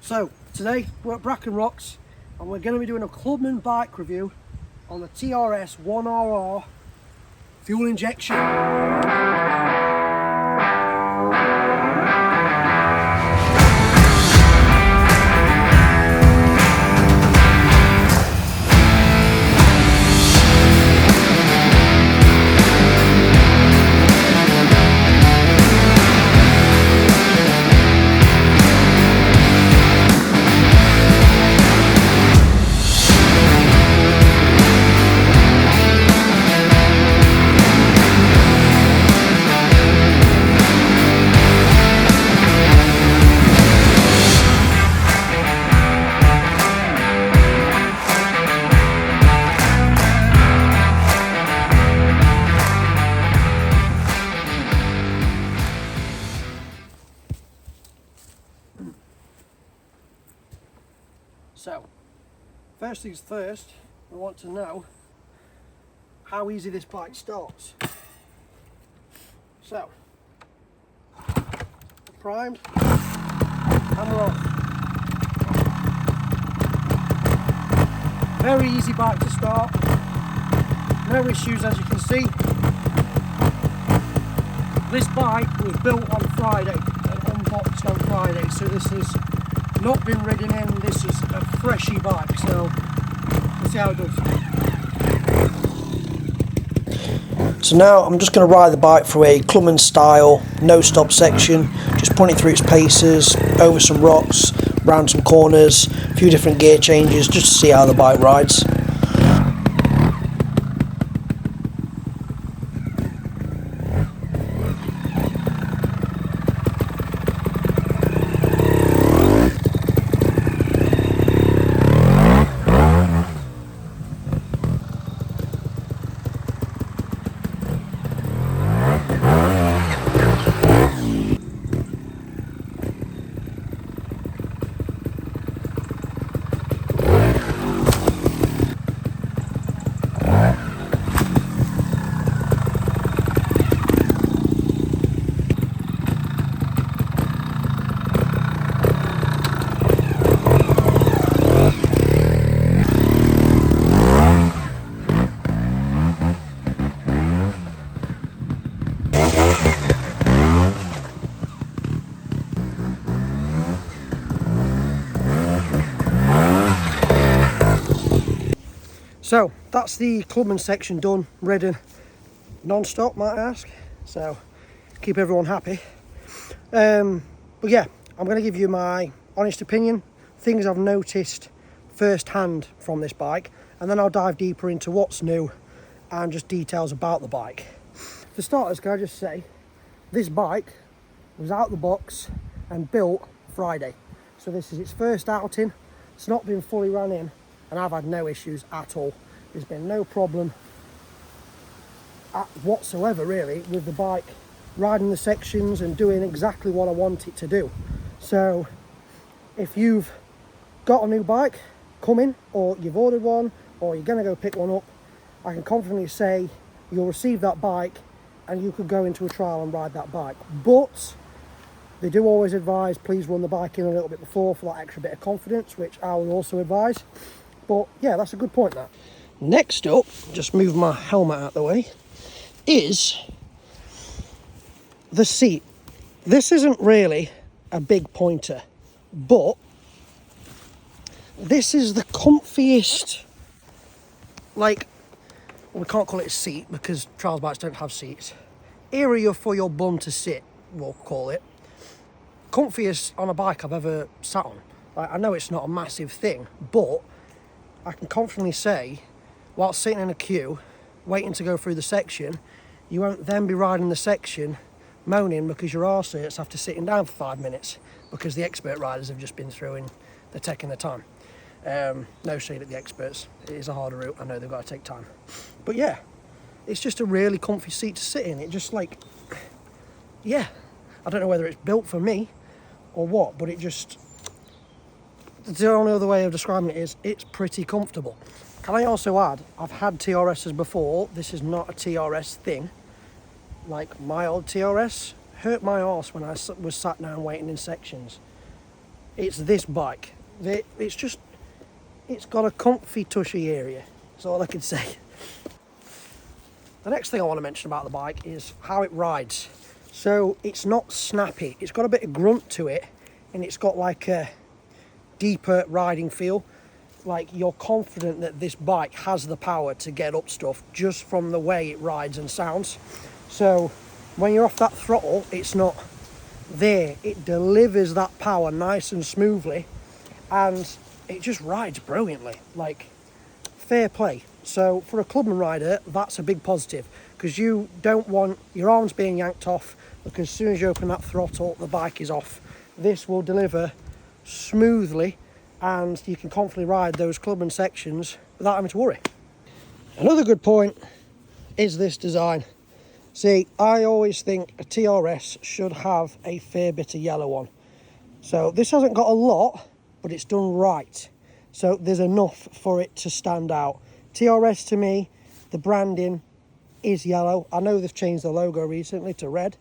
So today we're at Bracken Rocks and we're going to be doing a Clubman bike review on the TRS 1RR fuel injection. So, first things first, we want to know how easy this bike starts. So, primed, and we're off. Very easy bike to start, no issues as you can see. This bike was built on Friday, and unboxed on Friday, so this has not been ridden in. This is a freshy bike, so we'll see how it does. So now I'm just going to ride the bike through a Clubman style no stop section, just pointing through its paces, over some rocks, round some corners, a few different gear changes, just to see how the bike rides. So that's the Clubman section done, ridden non-stop, might I ask, so keep everyone happy. But yeah, I'm going to give you my honest opinion, things I've noticed firsthand from this bike, and then I'll dive deeper into what's new and just details about the bike. For starters, can I just say, this bike was out the box and built Friday, so this is its first outing. It's not been fully run in, and I've had no issues at all. There's been no problem whatsoever really with the bike riding the sections and doing exactly what I want it to do. So if you've got a new bike coming, or you've ordered one, or you're going to go pick one up, I can confidently say you'll receive that bike and you could go into a trial and ride that bike. But they do always advise, please run the bike in a little bit before for that extra bit of confidence, which I will also advise. But yeah, that's a good point, that. Next up, just move my helmet out of the way, is the seat. This isn't really a big pointer, but this is the comfiest, like, we can't call it a seat because trials bikes don't have seats, area for your bum to sit, we'll call it. Comfiest on a bike I've ever sat on. Like, I know it's not a massive thing, but I can confidently say, while sitting in a queue, waiting to go through the section, you won't then be riding the section moaning because your arse hurts after sitting down for 5 minutes because the expert riders have just been through and they're taking their time. No shade at the experts, it is a harder route, I know they've got to take time. But yeah, it's just a really comfy seat to sit in. It just, like, yeah, I don't know whether it's built for me or what, but it just, the only other way of describing it is it's pretty comfortable. Can I also add, I've had TRSs before. This is not a TRS thing. Like, my old TRS hurt my arse when I was sat down waiting in sections. it's this bike. It's got a comfy, tushy area. That's all I can say. The next thing I want to mention about the bike is how it rides. So it's not snappy. It's got a bit of grunt to it, and it's got like a deeper riding feel. Like, you're confident that this bike has the power to get up stuff just from the way it rides and sounds. So when you're off that throttle, it's not there. It delivers that power nice and smoothly, and it just rides brilliantly. Like, fair play. So for a Clubman rider, that's a big positive, because you don't want your arms being yanked off, because as soon as you open that throttle, the bike is off. This will deliver smoothly, and you can confidently ride those Clubman sections without having to worry. Another good point is this design. See, I always think a TRS should have a fair bit of yellow on. So this hasn't got a lot, but it's done right. So there's enough for it to stand out. TRS, to me, the branding is yellow. I know they've changed the logo recently to red,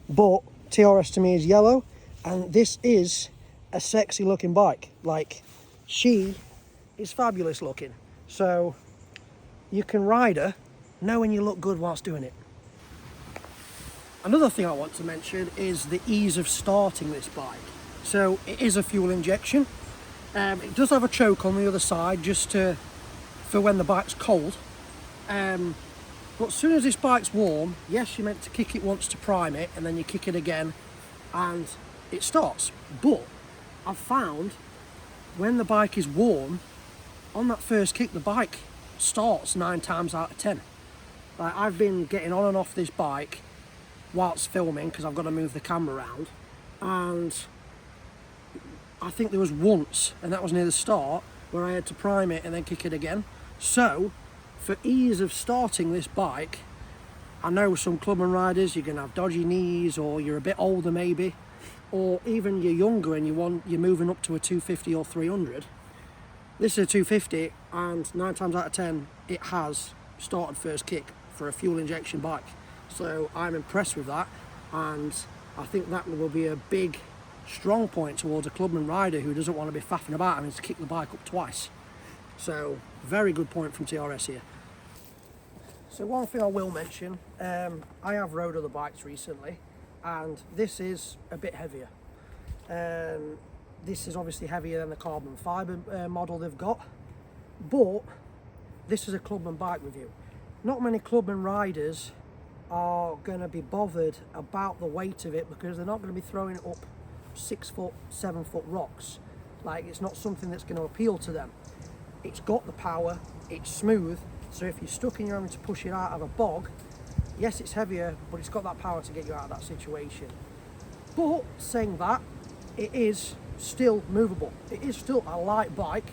but TRS to me is yellow, and this is a sexy looking bike. Like, she is fabulous looking. So you can ride her knowing you look good whilst doing it. Another thing I want to mention is the ease of starting this bike. So it is a fuel injection. It does have a choke on the other side just for when the bike's cold. But as soon as this bike's warm, yes, you're meant to kick it once to prime it, and then you kick it again and it starts. But I've found when the bike is warm, on that first kick, the bike starts 9 times out of 10. Like, I've been getting on and off this bike whilst filming, because I've got to move the camera around, and I think there was once, and that was near the start, where I had to prime it and then kick it again. So for ease of starting this bike, I know some Clubman riders, you're going to have dodgy knees, or you're a bit older maybe, or even you're younger and you're moving up to a 250 or 300. This is a 250, and 9 times out of 10 it has started first kick for a fuel injection bike. So I'm impressed with that, and I think that will be a big strong point towards a Clubman rider who doesn't want to be faffing about having to kick the bike up twice. So very good point from TRS here. So one thing I will mention, I have rode other bikes recently, and this is a bit heavier. This is obviously heavier than the carbon fibre model they've got, but this is a Clubman bike review. Not many Clubman riders are going to be bothered about the weight of it, because they're not going to be throwing it up 6 foot, 7 foot rocks. Like, it's not something that's going to appeal to them. It's got the power, it's smooth, so if you're stuck and you're having to push it out of a bog, yes, it's heavier, but it's got that power to get you out of that situation. But saying that, it is still movable. It is still a light bike,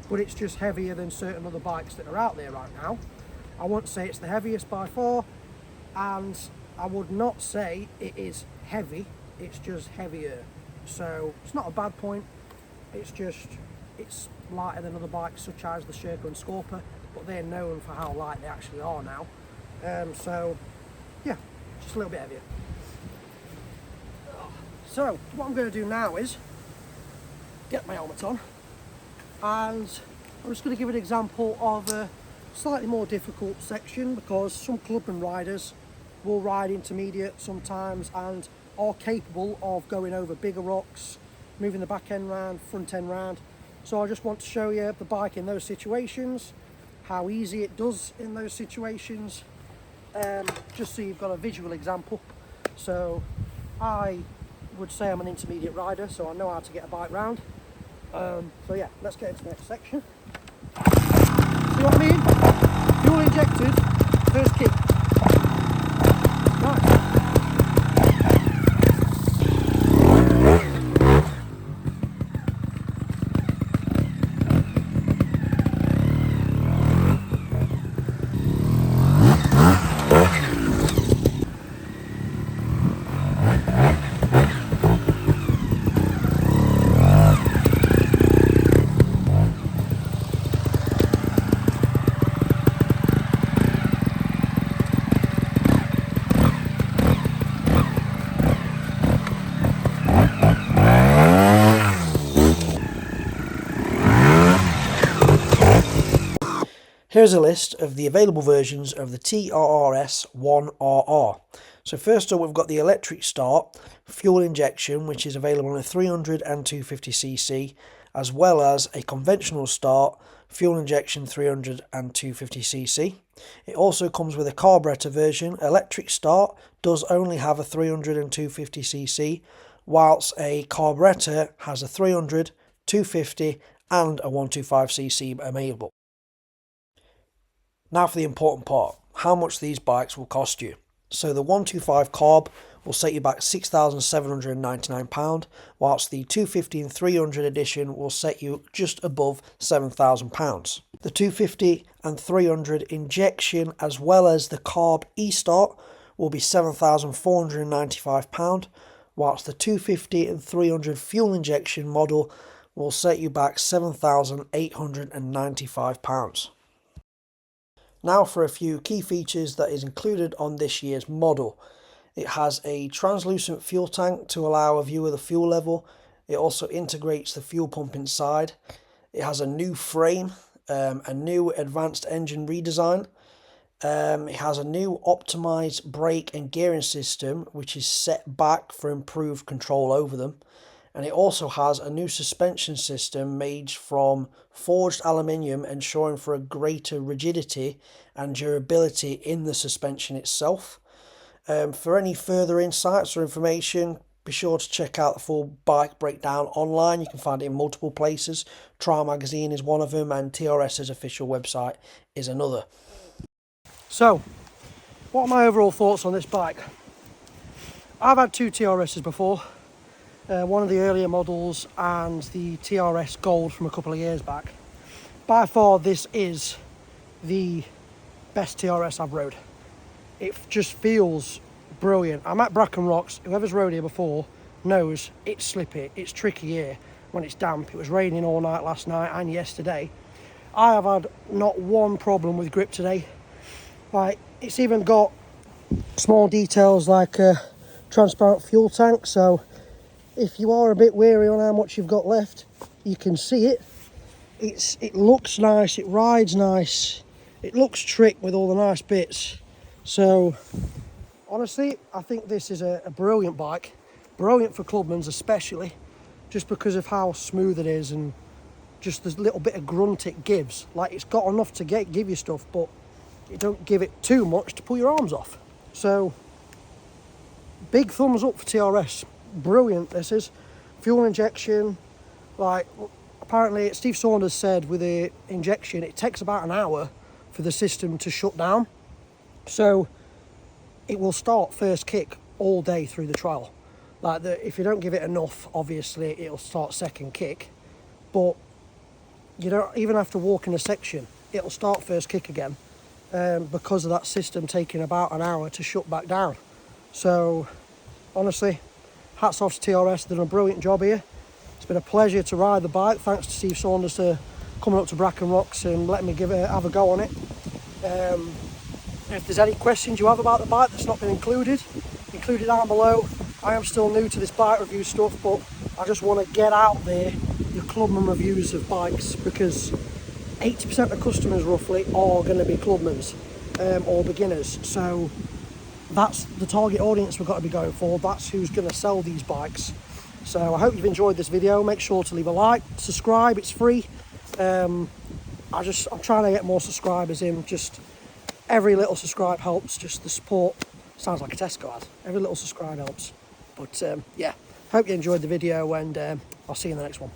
but it's just heavier than certain other bikes that are out there right now. I won't say it's the heaviest by far, and I would not say it is heavy, it's just heavier. So it's not a bad point, it's lighter than other bikes such as the Sherco and Scorpa, but they're known for how light they actually are now. So yeah, just a little bit heavier. So what I'm going to do now is get my helmet on, and I'm just going to give an example of a slightly more difficult section, because some Clubman riders will ride intermediate sometimes and are capable of going over bigger rocks, moving the back end round, front end round. So I just want to show you the bike in those situations, how easy it does in those situations, just so you've got a visual example. So I would say I'm an intermediate rider, so I know how to get a bike round. So yeah, let's get into the next section. See what I mean? Fuel injected, first kick. Nice. Here's a list of the available versions of the TRS 1RR. So first up, we've got the electric start fuel injection, which is available in a 300 and 250cc, as well as a conventional start fuel injection 300 and 250cc. It also comes with a carburetor version. Electric start does only have a 300 and 250cc, whilst a carburetor has a 300, 250 and a 125cc available. Now for the important part, how much these bikes will cost you. So the 125 carb will set you back £6,799, whilst the 250 and 300 edition will set you just above £7,000. The 250 and 300 injection as well as the carb e-start will be £7,495, whilst the 250 and 300 fuel injection model will set you back £7,895. Now for a few key features that is included on this year's model. It has a translucent fuel tank to allow a view of the fuel level. It also integrates the fuel pump inside. It has a new frame, a new advanced engine redesign. It has a new optimized brake and gearing system, which is set back for improved control over them. And it also has a new suspension system made from forged aluminium, ensuring for a greater rigidity and durability in the suspension itself. For any further insights or information, be sure to check out the full bike breakdown online. You can find it in multiple places. Trial Magazine is one of them, and TRS's official website is another. So, what are my overall thoughts on this bike? I've had two TRS's before. One of the earlier models and the TRS Gold from a couple of years back. By far, this is the best TRS I've rode. It just feels brilliant. I'm at Bracken Rocks. Whoever's rode here before knows it's slippy, it's tricky here when it's damp. It was raining all night last night and yesterday. I have had not one problem with grip today. Like, it's even got small details like a transparent fuel tank, so if you are a bit wary on how much you've got left, you can see it. It looks nice, it rides nice, it looks trick with all the nice bits. So honestly, I think this is a brilliant bike, brilliant for Clubmans especially, just because of how smooth it is and just the little bit of grunt it gives. Like, it's got enough to give you stuff, but it don't give it too much to pull your arms off. So big thumbs up for TRS. Brilliant this is. Fuel injection, like, apparently Steve Saunders said with the injection it takes about an hour for the system to shut down, so it will start first kick all day through the trial. Like, if you don't give it enough, obviously it'll start second kick, but you don't even have to walk in a section, it'll start first kick again, because of that system taking about an hour to shut back down. So honestly, hats off to TRS, they've done a brilliant job here. It's been a pleasure to ride the bike. Thanks to Steve Saunders for coming up to Bracken Rocks and letting me have a go on it. If there's any questions you have about the bike that's not been included down below. I am still new to this bike review stuff, but I just want to get out there the Clubman reviews of bikes, because 80% of customers roughly are going to be Clubmans or beginners. So that's the target audience we've got to be going for. That's who's going to sell these bikes. So I hope you've enjoyed this video. Make sure to leave a like, subscribe, it's free. I'm trying to get more subscribers in. Just every little subscribe helps. Just the support sounds like a Tesco ad. Every little subscribe helps. But yeah, hope you enjoyed the video, and I'll see you in the next one.